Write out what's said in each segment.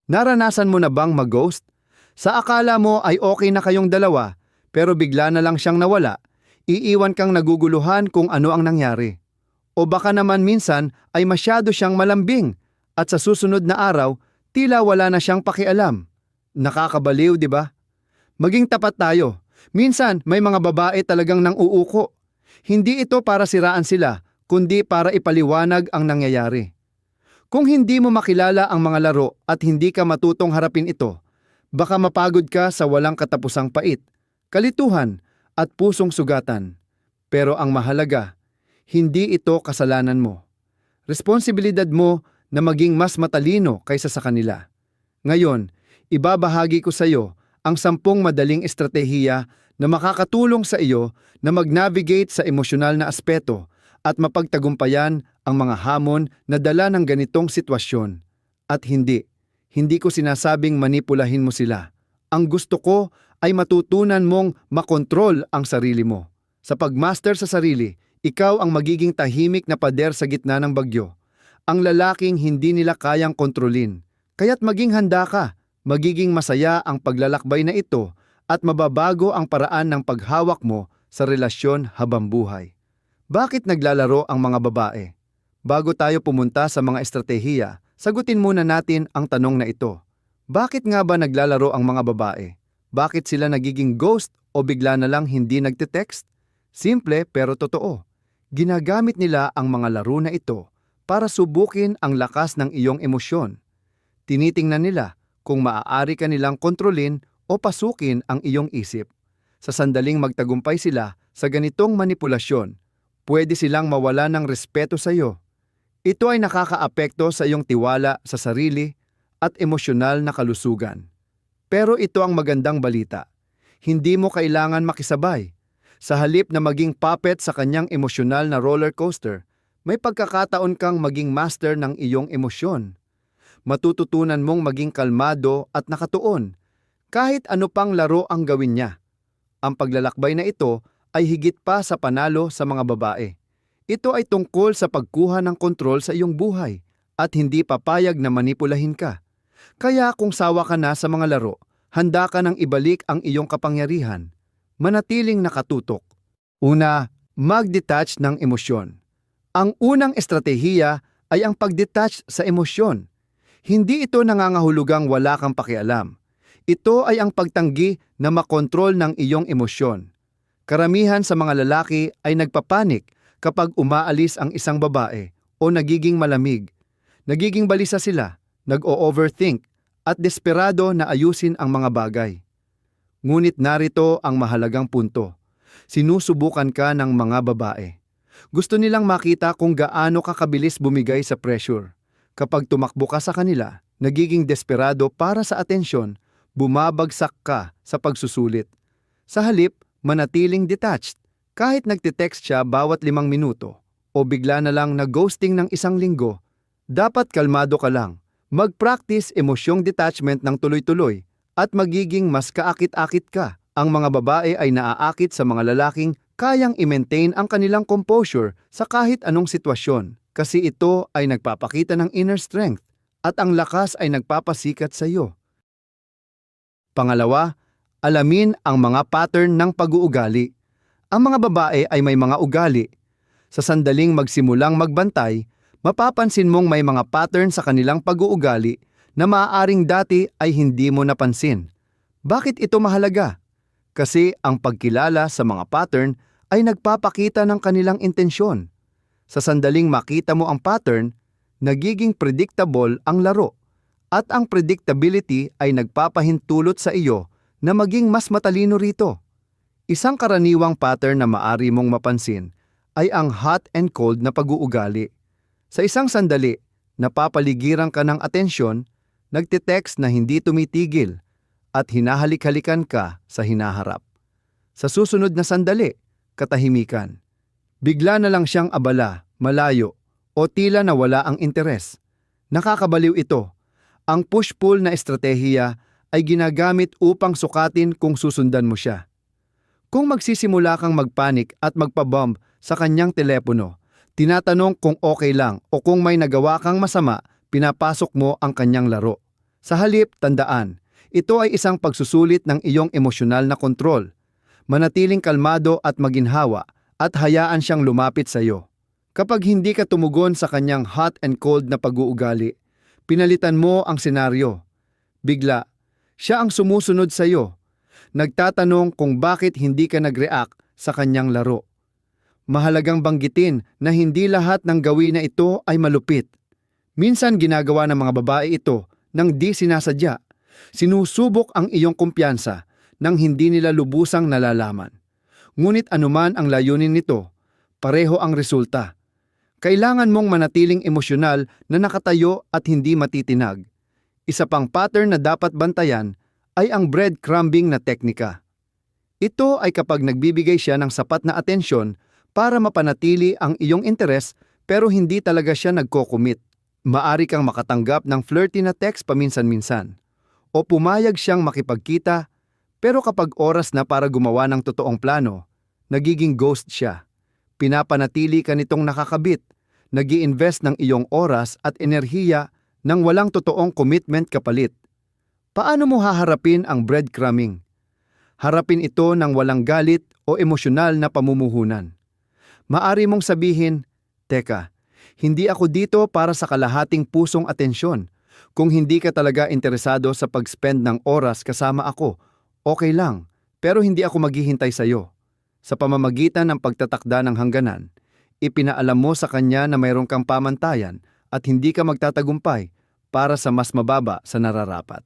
Naranasan mo na bang mag-ghost? Sa akala mo ay okay na kayong dalawa, pero bigla na lang siyang nawala, iiwan kang naguguluhan kung ano ang nangyari. O baka naman minsan ay masyado siyang malambing at sa susunod na araw, tila wala na siyang pakialam. Nakakabaliw, di ba? Maging tapat tayo. Minsan may mga babae talagang nang uuko. Hindi ito para siraan sila, kundi para ipaliwanag ang nangyayari. Kung hindi mo makilala ang mga laro at hindi ka matutong harapin ito, baka mapagod ka sa walang katapusang pait, kalituhan at pusong sugatan. Pero ang mahalaga, hindi ito kasalanan mo. Responsibilidad mo na maging mas matalino kaysa sa kanila. Ngayon, ibabahagi ko sa iyo ang 10 madaling estratehiya na makakatulong sa iyo na mag-navigate sa emosyonal na aspeto at mapagtagumpayan ang mga hamon na dala ng ganitong sitwasyon. At hindi ko sinasabing manipulahin mo sila. Ang gusto ko ay matutunan mong makontrol ang sarili mo. Sa pagmaster sa sarili, ikaw ang magiging tahimik na pader sa gitna ng bagyo. Ang lalaking hindi nila kayang kontrolin. Kaya't maging handa ka, magiging masaya ang paglalakbay na ito at mababago ang paraan ng paghawak mo sa relasyon habang buhay. Bakit naglalaro ang mga babae? Bago tayo pumunta sa mga estratehiya, sagutin muna natin ang tanong na ito. Bakit nga ba naglalaro ang mga babae? Bakit sila nagiging ghost o bigla na lang hindi nagte-text? Simple pero totoo. Ginagamit nila ang mga laro na ito para subukin ang lakas ng iyong emosyon. Tinitingnan nila kung maaari ka nilang kontrolin o pasukin ang iyong isip. Sa sandaling magtagumpay sila sa ganitong manipulasyon, pwede silang mawala ng respeto sa iyo. Ito ay nakakaapekto sa iyong tiwala sa sarili at emosyonal na kalusugan. Pero ito ang magandang balita. Hindi mo kailangan makisabay. Sa halip na maging puppet sa kanyang emosyonal na roller coaster, may pagkakataon kang maging master ng iyong emosyon. Matututunan mong maging kalmado at nakatuon, kahit ano pang laro ang gawin niya. Ang paglalakbay na ito ay higit pa sa panalo sa mga babae. Ito ay tungkol sa pagkuha ng kontrol sa iyong buhay at hindi papayag na manipulahin ka. Kaya kung sawa ka na sa mga laro, handa ka nang ibalik ang iyong kapangyarihan. Manatiling nakatutok. Una, mag-detach ng emosyon. Ang unang estratehiya ay ang pag-detach sa emosyon. Hindi ito nangangahulugang wala kang pakialam. Ito ay ang pagtanggi na makontrol ng iyong emosyon. Karamihan sa mga lalaki ay nagpapanik kapag umaalis ang isang babae o nagiging malamig. Nagiging balisa sila, nag-o-overthink at desperado na ayusin ang mga bagay. Ngunit narito ang mahalagang punto. Sinusubukan ka ng mga babae. Gusto nilang makita kung gaano ka kabilis bumigay sa pressure. Kapag tumakbo ka sa kanila, nagiging desperado para sa atensyon, bumabagsak ka sa pagsusulit. Sa halip, manatiling detached. Kahit nagtitext siya bawat 5 minuto o bigla na lang na-ghosting ng 1 linggo, dapat kalmado ka lang. Mag-practice emosyong detachment ng tuloy-tuloy at magiging mas kaakit-akit ka. Ang mga babae ay naaakit sa mga lalaking kayang i-maintain ang kanilang composure sa kahit anong sitwasyon kasi ito ay nagpapakita ng inner strength at ang lakas ay nagpapasikat sa iyo. Pangalawa, alamin ang mga pattern ng pag-uugali. Ang mga babae ay may mga ugali. Sa sandaling magsimulang magbantay, mapapansin mong may mga pattern sa kanilang pag-uugali na maaaring dati ay hindi mo napansin. Bakit ito mahalaga? Kasi ang pagkilala sa mga pattern ay nagpapakita ng kanilang intensyon. Sa sandaling makita mo ang pattern, nagiging predictable ang laro at ang predictability ay nagpapahintulot sa iyo na maging mas matalino rito. Isang karaniwang pattern na maari mong mapansin ay ang hot and cold na pag-uugali. Sa isang sandali, napapaligiran ka ng atensyon, nagtitext na hindi tumitigil at hinahalik-halikan ka sa hinaharap. Sa susunod na sandali, katahimikan. Bigla na lang siyang abala, malayo, o tila nawala ang interes. Nakakabaliw ito. Ang push-pull na estratehiya ay ginagamit upang sukatin kung susundan mo siya. Kung magsisimula kang magpanik at magpabomb sa kanyang telepono, tinatanong kung okay lang o kung may nagawa kang masama, pinapasok mo ang kanyang laro. Sa halip, tandaan, ito ay isang pagsusulit ng iyong emosyonal na kontrol. Manatiling kalmado at maginhawa at hayaan siyang lumapit sa iyo. Kapag hindi ka tumugon sa kanyang hot and cold na pag-uugali, pinalitan mo ang senaryo. Bigla, siya ang sumusunod sa iyo. Nagtatanong kung bakit hindi ka nag-react sa kanyang laro. Mahalagang banggitin na hindi lahat ng gawin na ito ay malupit. Minsan ginagawa ng mga babae ito nang di sinasadya. Sinusubok ang iyong kumpiyansa nang hindi nila lubusang nalalaman. Ngunit anuman ang layunin nito, pareho ang resulta. Kailangan mong manatiling emosyonal na nakatayo at hindi matitinag. Isa pang pattern na dapat bantayan ay ang breadcrumbing na teknika. Ito ay kapag nagbibigay siya ng sapat na atensyon para mapanatili ang iyong interes pero hindi talaga siya nagko-commit. Maari kang makatanggap ng flirty na text paminsan-minsan o pumayag siyang makipagkita pero kapag oras na para gumawa ng totoong plano, nagiging ghost siya. Pinapanatili ka nitong nakakabit, nag-i-invest ng iyong oras at enerhiya nang walang totoong commitment kapalit. Paano mo haharapin ang breadcrumbing? Harapin ito ng walang galit o emosyonal na pamumuhunan. Maari mong sabihin, "Teka, hindi ako dito para sa kalahating pusong atensyon. Kung hindi ka talaga interesado sa pag-spend ng oras kasama ako, okay lang, pero hindi ako maghihintay sa iyo." Sa pamamagitan ng pagtatakda ng hangganan, ipinaalam mo sa kanya na mayroon kang pamantayan at hindi ka magtatagumpay para sa mas mababa sa nararapat.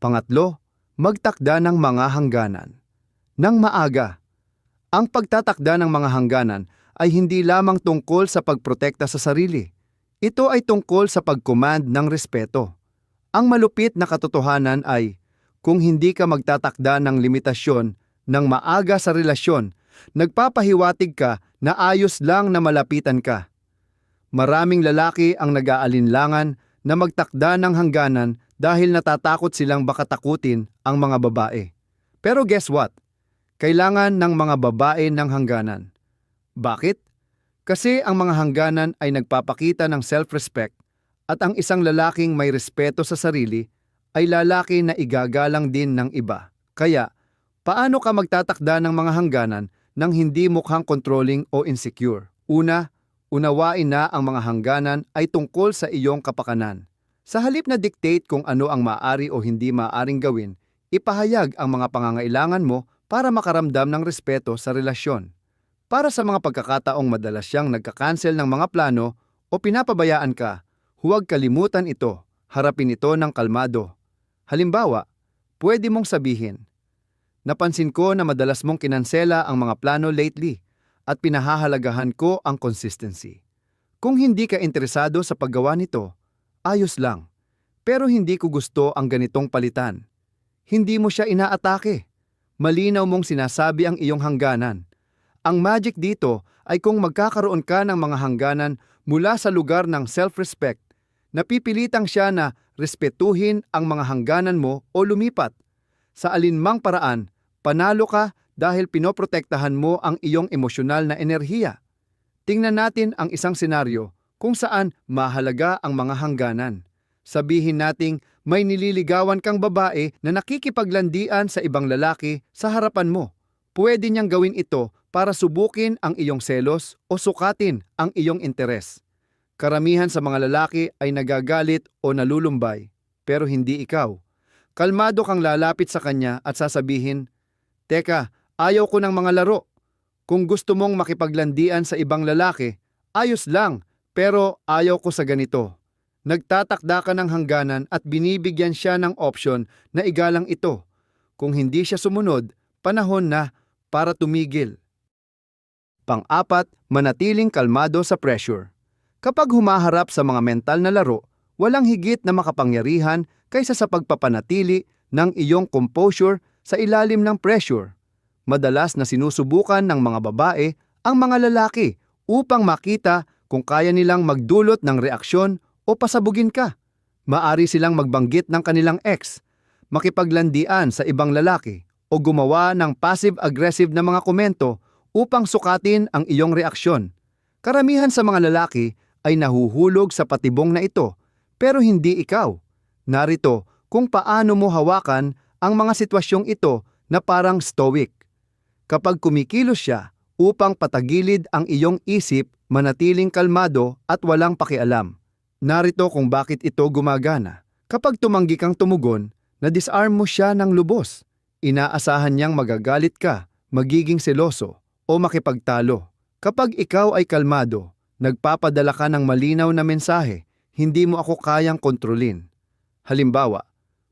Pangatlo, magtakda ng mga hangganan. Nang maaga, ang pagtatakda ng mga hangganan ay hindi lamang tungkol sa pagprotekta sa sarili. Ito ay tungkol sa pag-command ng respeto. Ang malupit na katotohanan ay, kung hindi ka magtatakda ng limitasyon ng maaga sa relasyon, nagpapahiwatig ka na ayos lang na malapitan ka. Maraming lalaki ang nag-aalinlangan na magtakda ng hangganan dahil natatakot silang baka takutin ang mga babae. Pero guess what? Kailangan ng mga babae ng hangganan. Bakit? Kasi ang mga hangganan ay nagpapakita ng self-respect at ang isang lalaking may respeto sa sarili ay lalaki na igagalang din ng iba. Kaya, paano ka magtatakda ng mga hangganan nang hindi mukhang controlling o insecure? Una, unawain na ang mga hangganan ay tungkol sa iyong kapakanan. Sa halip na dictate kung ano ang maaari o hindi maaaring gawin, ipahayag ang mga pangangailangan mo para makaramdam ng respeto sa relasyon. Para sa mga pagkakataong madalas siyang nagka-cancel ng mga plano o pinapabayaan ka, huwag kalimutan ito, harapin ito ng kalmado. Halimbawa, pwede mong sabihin, "Napansin ko na madalas mong kinansela ang mga plano lately at pinahahalagahan ko ang consistency. Kung hindi ka interesado sa paggawa nito, ayos lang, pero hindi ko gusto ang ganitong palitan." Hindi mo siya inaatake. Malinaw mong sinasabi ang iyong hangganan. Ang magic dito ay kung magkakaroon ka ng mga hangganan mula sa lugar ng self-respect, napipilitang siya na respetuhin ang mga hangganan mo o lumipat. Sa alinmang paraan, panalo ka dahil pinoprotektahan mo ang iyong emosyonal na enerhiya. Tingnan natin ang isang senaryo kung saan mahalaga ang mga hangganan. Sabihin nating may nililigawan kang babae na nakikipaglandian sa ibang lalaki sa harapan mo. Pwede niyang gawin ito para subukin ang iyong selos o sukatin ang iyong interes. Karamihan sa mga lalaki ay nagagalit o nalulumbay, pero hindi ikaw. Kalmado kang lalapit sa kanya at sasabihin, "Teka, ayaw ko ng mga laro. Kung gusto mong makipaglandian sa ibang lalaki, ayos lang, pero ayaw ko sa ganito." Nagtatakda ka ng hangganan at binibigyan siya ng opsyon na igalang ito. Kung hindi siya sumunod, panahon na para tumigil. Pang-apat, manatiling kalmado sa pressure. Kapag humaharap sa mga mental na laro, walang higit na makapangyarihan kaysa sa pagpapanatili ng iyong composure sa ilalim ng pressure. Madalas na sinusubukan ng mga babae ang mga lalaki upang makita kung kaya nilang magdulot ng reaksyon o pasabugin ka. Maari silang magbanggit ng kanilang ex, makipaglandian sa ibang lalaki, o gumawa ng passive-aggressive na mga komento upang sukatin ang iyong reaksyon. Karamihan sa mga lalaki ay nahuhulog sa patibong na ito, pero hindi ikaw. Narito kung paano mo hawakan ang mga sitwasyong ito na parang stoic. Kapag kumikilos siya upang patagilid ang iyong isip, manatiling kalmado at walang pakialam. Narito kung bakit ito gumagana. Kapag tumanggi kang tumugon, na-disarm mo siya ng lubos. Inaasahan niyang magagalit ka, magiging seloso, o makipagtalo. Kapag ikaw ay kalmado, nagpapadala ka ng malinaw na mensahe, hindi mo ako kayang kontrolin. Halimbawa,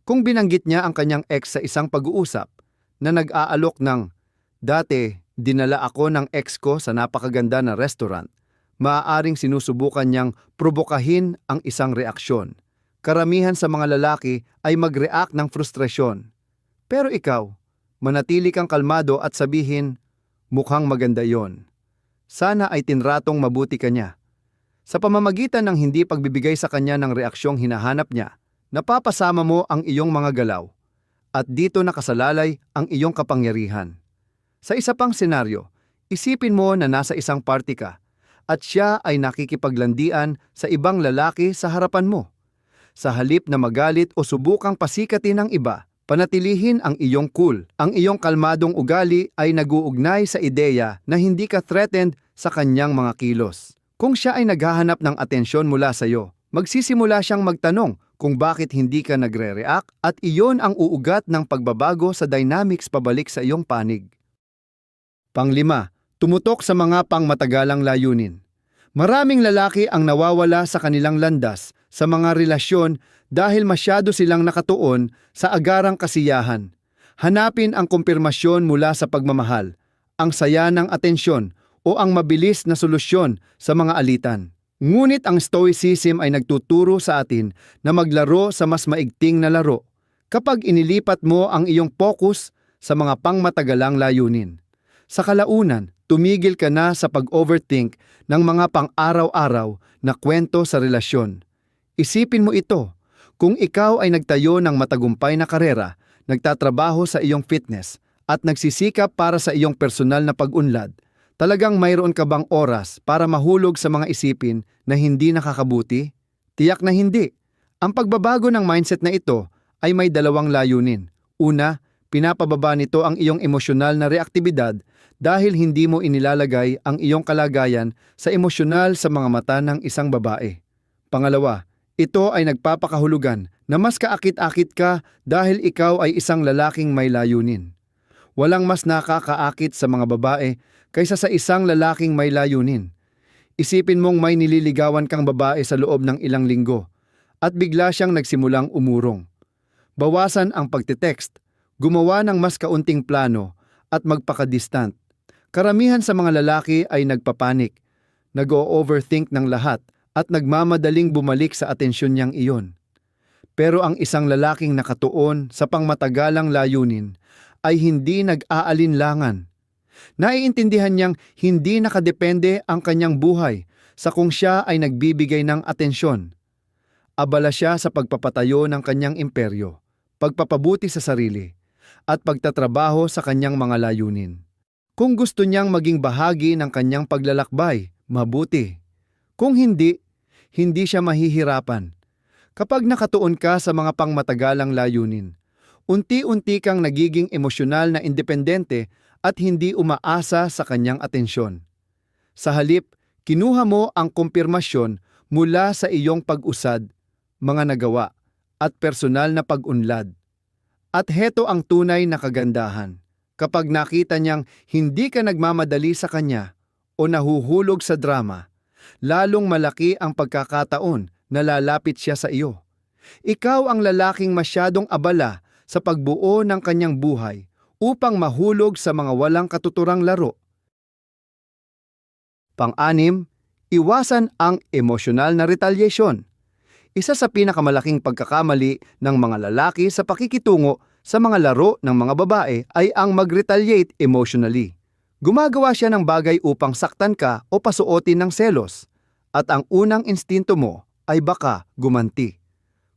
kung binanggit niya ang kanyang ex sa isang pag-uusap na nag-aalok ng, "Dati, dinala ako ng ex ko sa napakaganda na restaurant," maaaring sinusubukan niyang probokahin ang isang reaksyon. Karamihan sa mga lalaki ay mag-react ng frustrasyon. Pero ikaw, manatili kang kalmado at sabihin, "Mukhang maganda yon. Sana ay tinratong mabuti ka niya." Sa pamamagitan ng hindi pagbibigay sa kanya ng reaksyong hinahanap niya, napapasama mo ang iyong mga galaw. At dito nakasalalay ang iyong kapangyarihan. Sa isa pang senaryo, isipin mo na nasa isang party ka at siya ay nakikipaglandian sa ibang lalaki sa harapan mo. Sa halip na magalit o subukang pasikatin ng iba, panatilihin ang iyong cool. Ang iyong kalmadong ugali ay naguugnay sa ideya na hindi ka threatened sa kanyang mga kilos. Kung siya ay naghahanap ng atensyon mula sa iyo, magsisimula siyang magtanong kung bakit hindi ka nagre-react at iyon ang uugat ng pagbabago sa dynamics pabalik sa iyong panig. Panglima, tumutok sa mga pangmatagalang layunin. Maraming lalaki ang nawawala sa kanilang landas sa mga relasyon dahil masyado silang nakatuon sa agarang kasiyahan. Hanapin ang kumpirmasyon mula sa pagmamahal, ang saya ng atensyon o ang mabilis na solusyon sa mga alitan. Ngunit ang stoicism ay nagtuturo sa atin na maglaro sa mas maigting na laro kapag inilipat mo ang iyong focus sa mga pangmatagalang layunin. Sa kalaunan, tumigil ka na sa pag-overthink ng mga pang-araw-araw na kwento sa relasyon. Isipin mo ito, kung ikaw ay nagtayo ng matagumpay na karera, nagtatrabaho sa iyong fitness, at nagsisikap para sa iyong personal na pag-unlad, talagang mayroon ka bang oras para mahulog sa mga isipin na hindi nakakabuti? Tiyak na hindi. Ang pagbabago ng mindset na ito ay may dalawang layunin. Una, pinapababa nito ang iyong emosyonal na reaktibidad dahil hindi mo inilalagay ang iyong kalagayan sa emosyonal sa mga mata ng isang babae. Pangalawa, ito ay nagpapakahulugan na mas kaakit-akit ka dahil ikaw ay isang lalaking may layunin. Walang mas nakakaakit sa mga babae kaysa sa isang lalaking may layunin. Isipin mong may nililigawan kang babae sa loob ng ilang linggo at bigla siyang nagsimulang umurong. Bawasan ang pagte-text, gumawa ng mas kaunting plano at magpaka-distant. Karamihan sa mga lalaki ay nagpapanik, nag-o-overthink ng lahat at nagmamadaling bumalik sa atensyon niyang iyon. Pero ang isang lalaking nakatuon sa pangmatagalang layunin ay hindi nag-aalinlangan. Naiintindihan niyang hindi nakadepende ang kanyang buhay sa kung siya ay nagbibigay ng atensyon. Abala siya sa pagpapatayo ng kanyang imperyo, pagpapabuti sa sarili, at pagtatrabaho sa kanyang mga layunin. Kung gusto niyang maging bahagi ng kanyang paglalakbay, mabuti. Kung hindi, hindi siya mahihirapan. Kapag nakatuon ka sa mga pangmatagalang layunin, unti-unti kang nagiging emosyonal na independente at hindi umaasa sa kanyang atensyon. Sa halip, kinuha mo ang kumpirmasyon mula sa iyong pag-usad, mga nagawa, at personal na pag-unlad. At heto ang tunay na kagandahan. Kapag nakita niyang hindi ka nagmamadali sa kanya o nahuhulog sa drama, lalong malaki ang pagkakataon na lalapit siya sa iyo. Ikaw ang lalaking masyadong abala sa pagbuo ng kanyang buhay upang mahulog sa mga walang katuturang laro. Pang-anim, iwasan ang emosyonal na retaliation. Isa sa pinakamalaking pagkakamali ng mga lalaki sa pakikitungo sa mga laro ng mga babae ay ang mag-retaliate emotionally. Gumagawa siya ng bagay upang saktan ka o pasuotin ng selos, at ang unang instinto mo ay baka gumanti.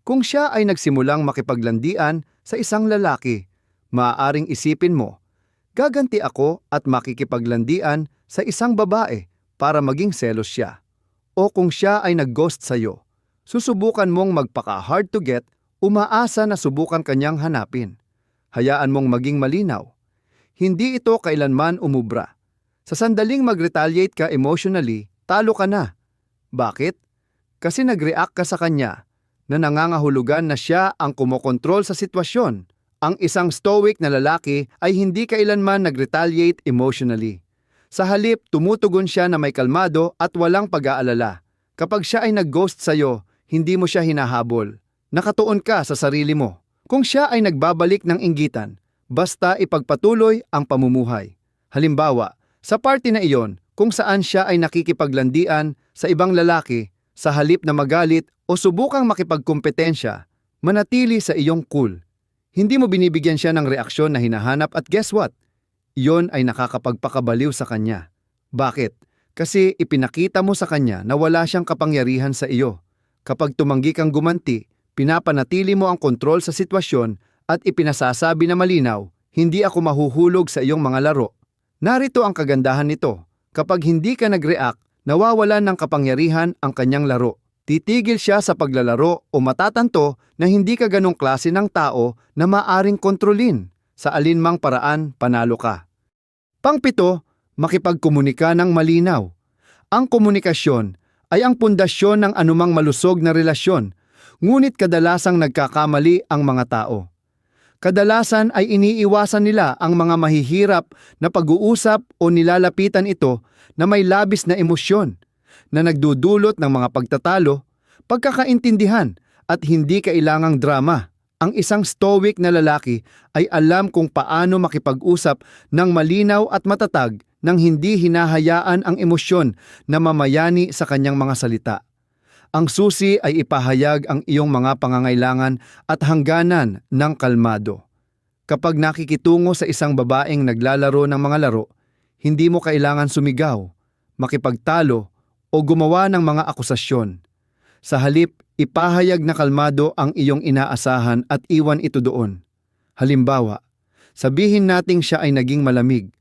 Kung siya ay nagsimulang makipaglandian sa isang lalaki, maaaring isipin mo, gaganti ako at makikipaglandian sa isang babae para maging selos siya. O kung siya ay nag-ghost sa'yo, susubukan mong magpaka-hard to get Umaasa na subukan kanyang hanapin. Hayaan mong maging malinaw. Hindi ito kailanman umubra. Sa sandaling mag-retaliate ka emotionally, talo ka na. Bakit? Kasi nag-react ka sa kanya na nangangahulugan na siya ang kumokontrol sa sitwasyon. Ang isang stoic na lalaki ay hindi kailanman nag-retaliate emotionally. Sa halip, tumutugon siya na may kalmado at walang pag-aalala. Kapag siya ay nag-ghost sa'yo, hindi mo siya hinahabol. Nakatuon ka sa sarili mo. Kung siya ay nagbabalik ng inggitan, basta ipagpatuloy ang pamumuhay. Halimbawa, sa party na iyon, kung saan siya ay nakikipaglandian sa ibang lalaki, sa halip na magalit o subukang makipagkompetensya, manatili sa iyong cool. Hindi mo binibigyan siya ng reaksyon na hinahanap at guess what? Iyon ay nakakapagpakabaliw sa kanya. Bakit? Kasi ipinakita mo sa kanya na wala siyang kapangyarihan sa iyo. Kapag tumanggi kang gumanti, pinapanatili mo ang kontrol sa sitwasyon at ipinasasabi na malinaw, hindi ako mahuhulog sa iyong mga laro. Narito ang kagandahan nito. Kapag hindi ka nag-react, nawawalan ng kapangyarihan ang kanyang laro. Titigil siya sa paglalaro o matatanto na hindi ka ganong klase ng tao na maaring kontrolin. Sa alinmang paraan, panalo ka. Pangpito, makipagkomunika ng malinaw. Ang komunikasyon ay ang pundasyon ng anumang malusog na relasyon, ngunit kadalasang nagkakamali ang mga tao. Kadalasan ay iniiwasan nila ang mga mahihirap na pag-uusap o nilalapitan ito na may labis na emosyon, na nagdudulot ng mga pagtatalo, pagkakaintindihan at hindi kailangang drama. Ang isang stoic na lalaki ay alam kung paano makipag-usap ng malinaw at matatag nang hindi hinahayaan ang emosyon na mamayani sa kanyang mga salita. Ang susi ay ipahayag ang iyong mga pangangailangan at hangganan ng kalmado. Kapag nakikitungo sa isang babaeng naglalaro ng mga laro, hindi mo kailangan sumigaw, makipagtalo o gumawa ng mga akusasyon. Sa halip, ipahayag na kalmado ang iyong inaasahan at iwan ito doon. Halimbawa, sabihin nating siya ay naging malamig.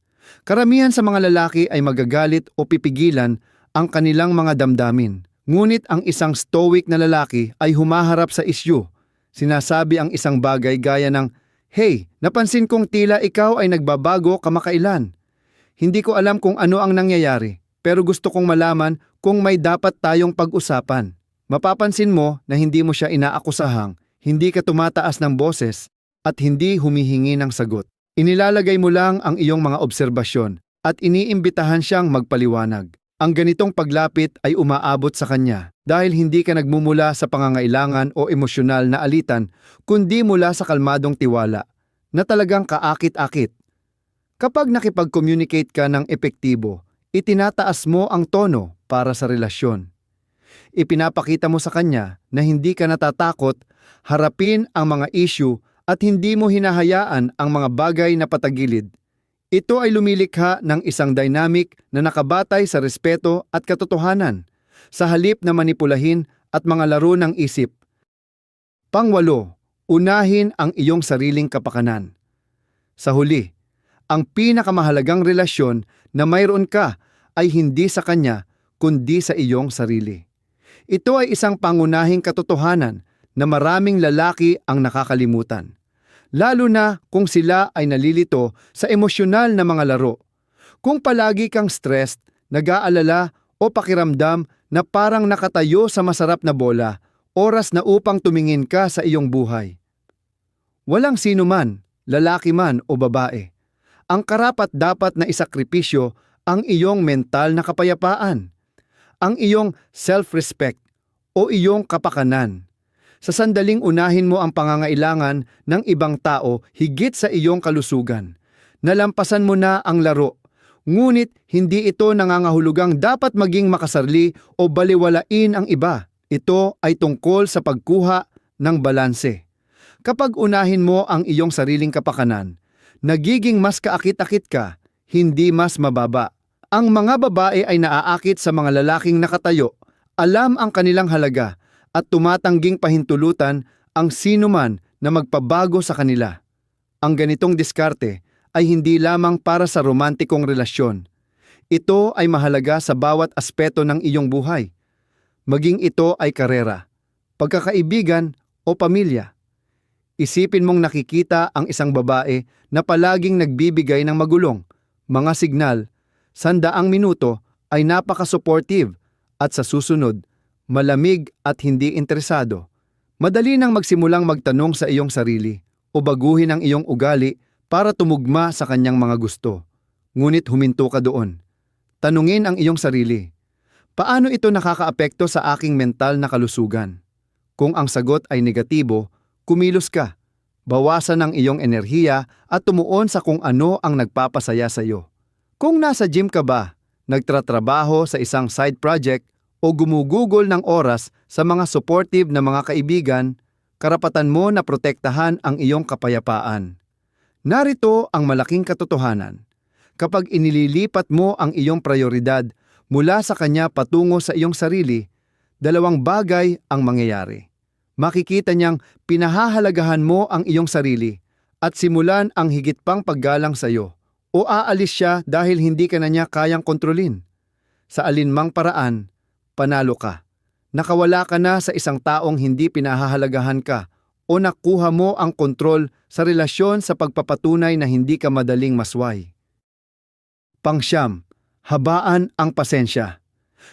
Karamihan sa mga lalaki ay magagalit o pipigilan ang kanilang mga damdamin. Ngunit ang isang stoic na lalaki ay humaharap sa isyu. Sinasabi ang isang bagay gaya ng, "Hey, napansin kong tila ikaw ay nagbabago kamakailan. Hindi ko alam kung ano ang nangyayari, pero gusto kong malaman kung may dapat tayong pag-usapan." Mapapansin mo na hindi mo siya inaakusahang, hindi ka tumataas ng boses, at hindi humihingi ng sagot. Inilalagay mo lang ang iyong mga obserbasyon at iniimbitahan siyang magpaliwanag. Ang ganitong paglapit ay umaabot sa kanya dahil hindi ka nagmumula sa pangangailangan o emosyonal na alitan, kundi mula sa kalmadong tiwala na talagang kaakit-akit. Kapag nakipag-communicate ka ng epektibo, itinataas mo ang tono para sa relasyon. Ipinapakita mo sa kanya na hindi ka natatakot harapin ang mga issue at hindi mo hinahayaan ang mga bagay na patagilid. Ito ay lumilikha ng isang dynamic na nakabatay sa respeto at katotohanan, sa halip na manipulahin at mga laro ng isip. Pangwalo, unahin ang iyong sariling kapakanan. Sa huli, ang pinakamahalagang relasyon na mayroon ka ay hindi sa kanya kundi sa iyong sarili. Ito ay isang pangunahing katotohanan na maraming lalaki ang nakakalimutan. Lalo na kung sila ay nalilito sa emosyonal na mga laro. Kung palagi kang stressed, nag-aalala o pakiramdam na parang nakatayo sa masarap na bola, oras na upang tumingin ka sa iyong buhay. Walang sino man, lalaki man o babae, ang karapat-dapat na isakripisyo ang iyong mental na kapayapaan, ang iyong self-respect o iyong kapakanan. Sa sandaling unahin mo ang pangangailangan ng ibang tao higit sa iyong kalusugan. Nalampasan mo na ang laro, ngunit hindi ito nangangahulugang dapat maging makasarli o baliwalain ang iba. Ito ay tungkol sa pagkuha ng balanse. Kapag unahin mo ang iyong sariling kapakanan, nagiging mas kaakit-akit ka, hindi mas mababa. Ang mga babae ay naaakit sa mga lalaking nakatayo, alam ang kanilang halaga, at tumatangging pahintulutan ang sinuman na magpabago sa kanila. Ang ganitong diskarte ay hindi lamang para sa romantikong relasyon. Ito ay mahalaga sa bawat aspeto ng iyong buhay. Maging ito ay karera, pagkakaibigan o pamilya. Isipin mong nakikita ang isang babae na palaging nagbibigay ng magulong, mga signal, sandaang minuto ay napaka-supportive at sa susunod, malamig at hindi interesado. Madali nang magsimulang magtanong sa iyong sarili o baguhin ang iyong ugali para tumugma sa kanyang mga gusto. Ngunit huminto ka doon. Tanungin ang iyong sarili, paano ito nakakaapekto sa aking mental na kalusugan? Kung ang sagot ay negatibo, kumilos ka. Bawasan ang iyong enerhiya at tumuon sa kung ano ang nagpapasaya sa iyo. Kung nasa gym ka ba, nagtratrabaho sa isang side project o gumugugol ng oras sa mga supportive na mga kaibigan, karapatan mo na protektahan ang iyong kapayapaan. Narito ang malaking katotohanan. Kapag inililipat mo ang iyong prioridad mula sa kanya patungo sa iyong sarili, dalawang bagay ang mangyayari. Makikita niyang pinahahalagahan mo ang iyong sarili at simulan ang higit pang paggalang sa iyo o aalis siya dahil hindi ka na niya kayang kontrolin. Sa alinmang paraan, panalo ka. Nakawala ka na sa isang taong hindi pinahahalagahan ka o nakuha mo ang kontrol sa relasyon sa pagpapatunay na hindi ka madaling masway. Pangsyam, habaan ang pasensya.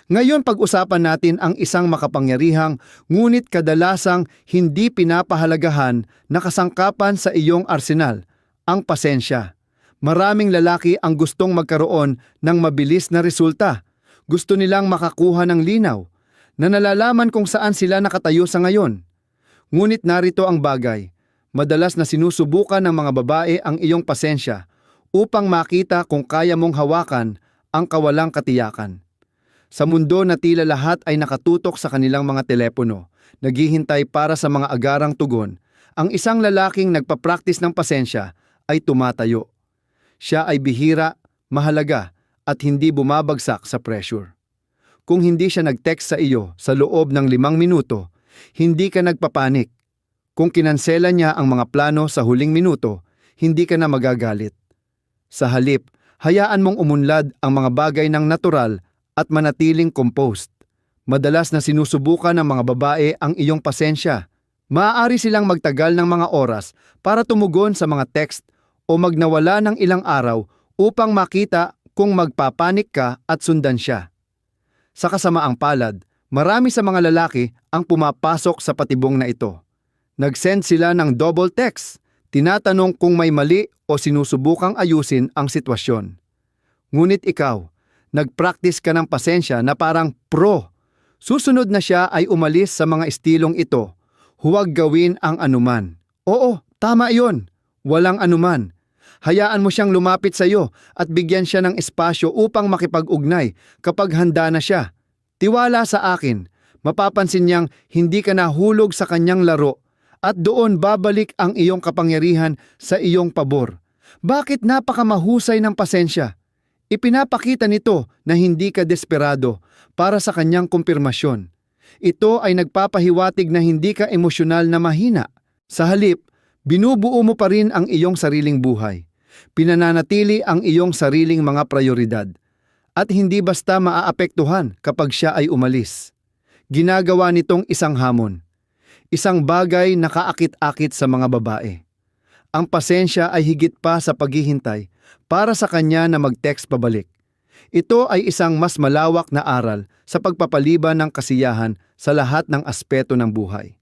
Ngayon pag-usapan natin ang isang makapangyarihang ngunit kadalasang hindi pinapahalagahan na kasangkapan sa iyong arsenal, ang pasensya. Maraming lalaki ang gustong magkaroon ng mabilis na resulta. Gusto nilang makakuha ng linaw na nalalaman kung saan sila nakatayo sa ngayon. Ngunit narito ang bagay, madalas na sinusubukan ng mga babae ang iyong pasensya upang makita kung kaya mong hawakan ang kawalang katiyakan. Sa mundo na tila lahat ay nakatutok sa kanilang mga telepono, naghihintay para sa mga agarang tugon, ang isang lalaking nagpa-practice ng pasensya ay tumatayo. Siya ay bihira, mahalaga, at hindi bumabagsak sa pressure. Kung hindi siya nag-text sa iyo sa loob ng 5 minuto, hindi ka nagpapanik. Kung kinansela niya ang mga plano sa huling minuto, hindi ka na magagalit. Sa halip, hayaan mong umunlad ang mga bagay ng natural at manatiling composed. Madalas na sinusubukan ng mga babae ang iyong pasensya. Maaari silang magtagal ng mga oras para tumugon sa mga text o magnawala ng ilang araw upang makita kung magpapanik ka at sundan siya. Sa kasamaang palad, marami sa mga lalaki ang pumapasok sa patibong na ito. Nag-send sila ng double text, tinatanong kung may mali o sinusubukang ayusin ang sitwasyon. Ngunit ikaw, nag-practice ka ng pasensya na parang pro. Susunod na siya ay umalis sa mga estilong ito. Huwag gawin ang anuman. Oo, tama iyon. Walang anuman. Hayaan mo siyang lumapit sa iyo at bigyan siya ng espasyo upang makipag-ugnay kapag handa na siya. Tiwala sa akin, mapapansin niyang hindi ka nahulog sa kanyang laro at doon babalik ang iyong kapangyarihan sa iyong pabor. Bakit napakamahusay ng pasensya? Ipinapakita nito na hindi ka desperado para sa kanyang kumpirmasyon. Ito ay nagpapahiwatig na hindi ka emosyonal na mahina. Sa halip, binubuo mo pa rin ang iyong sariling buhay. Pinananatili ang iyong sariling mga prioridad. At hindi basta maaapektuhan kapag siya ay umalis. Ginagawa nitong isang hamon. Isang bagay na kaakit-akit sa mga babae. Ang pasensya ay higit pa sa paghihintay para sa kanya na mag-text pabalik. Ito ay isang mas malawak na aral sa pagpapaliban ng kasiyahan sa lahat ng aspeto ng buhay.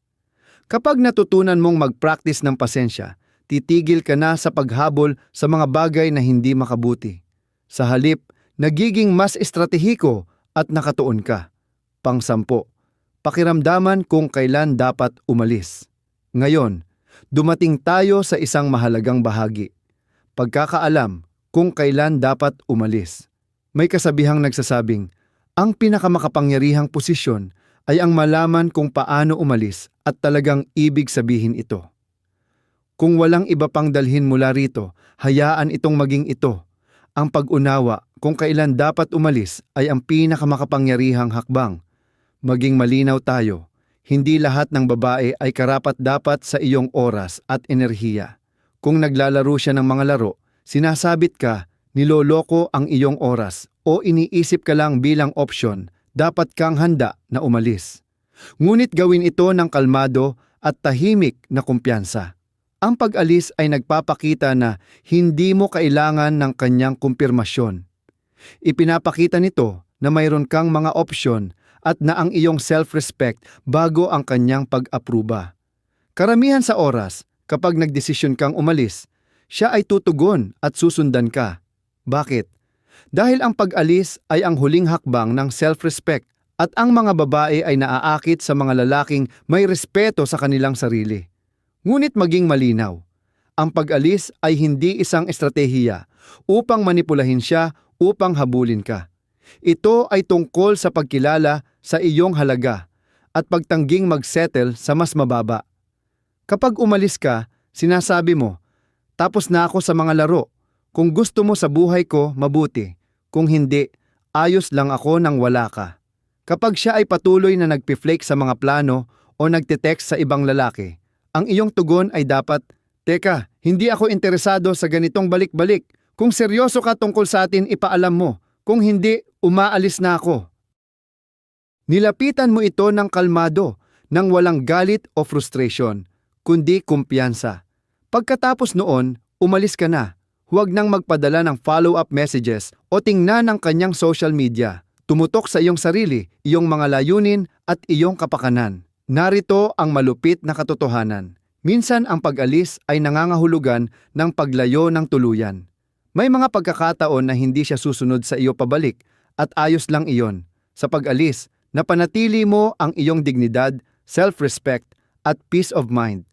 Kapag natutunan mong mag-practice ng pasensya, titigil ka na sa paghabol sa mga bagay na hindi makabuti. Sa halip, nagiging mas estratehiko at nakatuon ka. Pang-10, pakiramdaman kung kailan dapat umalis. Ngayon, dumating tayo sa isang mahalagang bahagi. Pagkakaalam kung kailan dapat umalis. May kasabihang nagsasabing, ang pinakamakapangyarihang posisyon ay ang malaman kung paano umalis at talagang ibig sabihin ito. Kung walang iba pang dalhin mula rito, hayaan itong maging ito. Ang pag-unawa kung kailan dapat umalis ay ang pinakamakapangyarihang hakbang. Maging malinaw tayo, hindi lahat ng babae ay karapat-dapat sa iyong oras at enerhiya. Kung naglalaro siya ng mga laro, sinasabit ka, niloloko ang iyong oras o iniisip ka lang bilang opsyon, dapat kang handa na umalis. Ngunit gawin ito ng kalmado at tahimik na kumpiyansa. Ang pag-alis ay nagpapakita na hindi mo kailangan ng kanyang kumpirmasyon. Ipinapakita nito na mayroon kang mga opsyon at na ang iyong self-respect bago ang kanyang pag-apruba. Karamihan sa oras, kapag nagdesisyon kang umalis, siya ay tutugon at susundan ka. Bakit? Dahil ang pag-alis ay ang huling hakbang ng self-respect at ang mga babae ay naaakit sa mga lalaking may respeto sa kanilang sarili. Ngunit maging malinaw, ang pag-alis ay hindi isang estratehiya upang manipulahin siya upang habulin ka. Ito ay tungkol sa pagkilala sa iyong halaga at pagtangging mag-settle sa mas mababa. Kapag umalis ka, sinasabi mo, tapos na ako sa mga laro. Kung gusto mo sa buhay ko, mabuti. Kung hindi, ayos lang ako nang wala ka. Kapag siya ay patuloy na nagpi-flake sa mga plano o nagte-text sa ibang lalaki, ang iyong tugon ay dapat, teka, hindi ako interesado sa ganitong balik-balik. Kung seryoso ka tungkol sa atin, ipaalam mo. Kung hindi, umaalis na ako. Nilapitan mo ito ng kalmado, nang walang galit o frustration, kundi kumpiyansa. Pagkatapos noon, umalis ka na. Huwag nang magpadala ng follow-up messages o tingnan ng kanyang social media. Tumutok sa iyong sarili, iyong mga layunin at iyong kapakanan. Narito ang malupit na katotohanan. Minsan ang pag-alis ay nangangahulugan ng paglayo ng tuluyan. May mga pagkakataon na hindi siya susunod sa iyo pabalik at ayos lang iyon. Sa pag-alis, napanatili mo ang iyong dignidad, self-respect at peace of mind.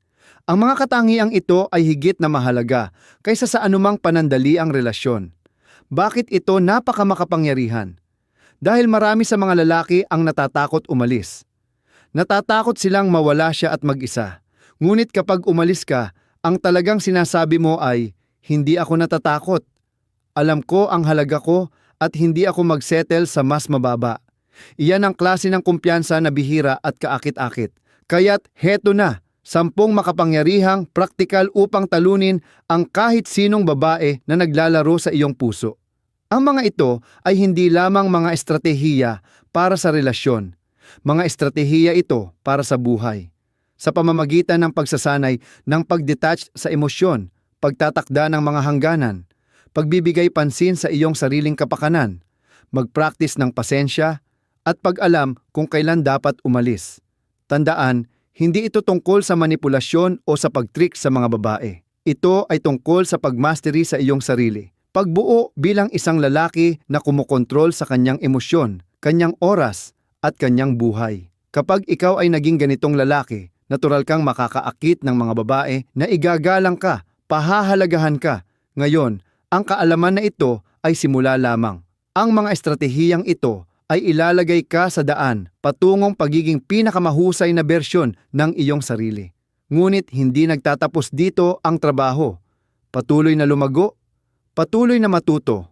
Ang mga katangiang ito ay higit na mahalaga kaysa sa anumang panandaliang relasyon. Bakit ito napakamakapangyarihan? Dahil marami sa mga lalaki ang natatakot umalis. Natatakot silang mawala siya at mag-isa. Ngunit kapag umalis ka, ang talagang sinasabi mo ay, hindi ako natatakot. Alam ko ang halaga ko at hindi ako mag-settle sa mas mababa. Iyan ang klase ng kumpiyansa na bihira at kaakit-akit. Kaya't heto na, 10 makapangyarihang praktikal upang talunin ang kahit sinong babae na naglalaro sa iyong puso. Ang mga ito ay hindi lamang mga estratehiya para sa relasyon. Mga estratehiya ito para sa buhay. Sa pamamagitan ng pagsasanay ng pag-detach sa emosyon, pagtatakda ng mga hangganan, pagbibigay pansin sa iyong sariling kapakanan, mag-practice ng pasensya, at pag-alam kung kailan dapat umalis. Tandaan, hindi ito tungkol sa manipulasyon o sa pag-trick sa mga babae. Ito ay tungkol sa pagmastery sa iyong sarili. Pagbuo bilang isang lalaki na kumokontrol sa kanyang emosyon, kanyang oras, at kanyang buhay. Kapag ikaw ay naging ganitong lalaki, natural kang makakaakit ng mga babae na igagalang ka, pahahalagahan ka. Ngayon, ang kaalaman na ito ay simula lamang. Ang mga estratehiyang ito ay ilalagay ka sa daan patungong pagiging pinakamahusay na bersyon ng iyong sarili. Ngunit hindi nagtatapos dito ang trabaho. Patuloy na lumago, patuloy na matuto,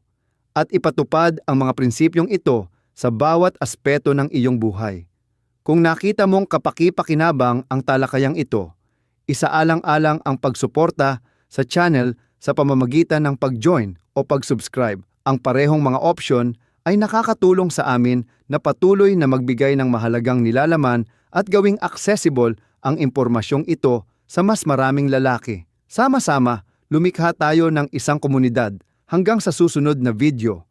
at ipatupad ang mga prinsipyong ito sa bawat aspeto ng iyong buhay. Kung nakita mong kapaki-pakinabang ang talakayang ito, isaalang-alang ang pagsuporta sa channel sa pamamagitan ng pag-join o pag-subscribe. Ang parehong mga opsyon ay nakakatulong sa amin na patuloy na magbigay ng mahalagang nilalaman at gawing accessible ang impormasyong ito sa mas maraming lalaki. Sama-sama, lumikha tayo ng isang komunidad. Hanggang sa susunod na video.